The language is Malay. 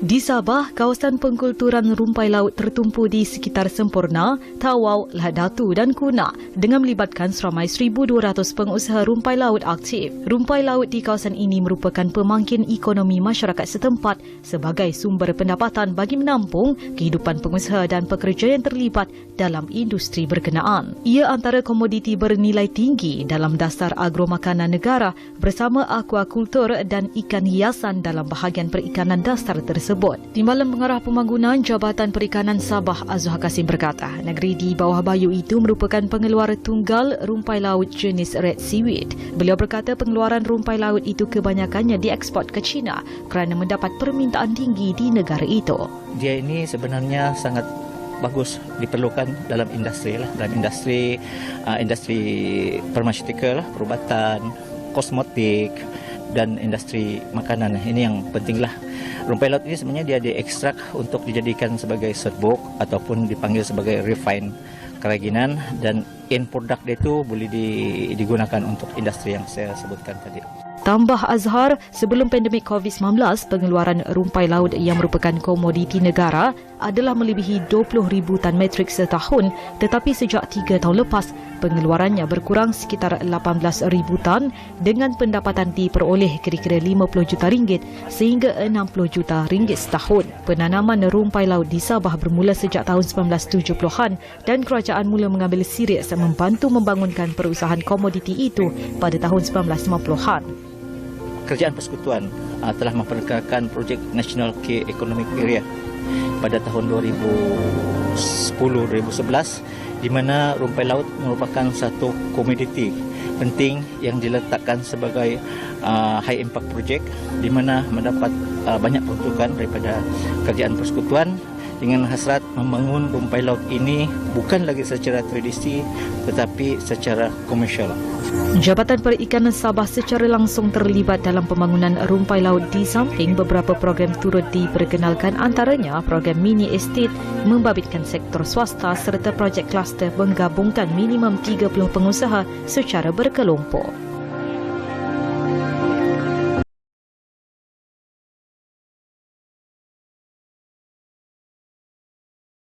Di Sabah, kawasan pengkulturan rumpai laut tertumpu di sekitar Sempurna, Tawau, Lahad Datu dan Kuna dengan melibatkan seramai 1,200 pengusaha rumpai laut aktif. Rumpai laut di kawasan ini merupakan pemangkin ekonomi masyarakat setempat sebagai sumber pendapatan bagi menampung kehidupan pengusaha dan pekerja yang terlibat dalam industri berkenaan. Ia antara komoditi bernilai tinggi dalam dasar agromakanan negara bersama akuakultur dan ikan hiasan dalam bahagian perikanan dasar tersebut. Timbalan Pengarah Pembangunan Jabatan Perikanan Sabah Azhar Kasim berkata, negeri di bawah bayu itu merupakan pengeluar tunggal rumpai laut jenis red seaweed. Beliau berkata pengeluaran rumpai laut itu kebanyakannya dieksport ke China kerana mendapat permintaan tinggi di negara itu. Dia ini sebenarnya sangat bagus diperlukan dalam industri industri pharmaceutical, perubatan, kosmetik dan industri makanan. Ini yang pentinglah. Rumpai laut ini sebenarnya dia diekstrak untuk dijadikan sebagai serbuk ataupun dipanggil sebagai refine kerajinan, dan end product dia itu boleh digunakan untuk industri yang saya sebutkan tadi. Tambah Azhar, sebelum pandemik COVID-19, pengeluaran rumpai laut yang merupakan komoditi negara adalah melebihi 20,000 tan metrik setahun, tetapi sejak 3 tahun lepas, pengeluarannya berkurang sekitar 18,000 tan dengan pendapatan diperoleh kira-kira 50 juta ringgit sehingga 60 juta ringgit setahun. Penanaman rumpai laut di Sabah bermula sejak tahun 1970-an dan kerajaan mula mengambil serius membantu membangunkan perusahaan komoditi itu pada tahun 1950-an. Kerajaan Persekutuan telah memperkenalkan projek National Key Economic Area pada tahun 2010-2011, di mana rumpai laut merupakan satu komoditi penting yang diletakkan sebagai high impact project, di mana mendapat banyak peruntukan daripada Kerajaan Persekutuan dengan hasrat membangun rumpai laut ini bukan lagi secara tradisi tetapi secara komersial. Jabatan Perikanan Sabah secara langsung terlibat dalam pembangunan rumpai laut di samping beberapa program turut diperkenalkan, antaranya program mini estate membabitkan sektor swasta serta projek kluster menggabungkan minimum 30 pengusaha secara berkelompok.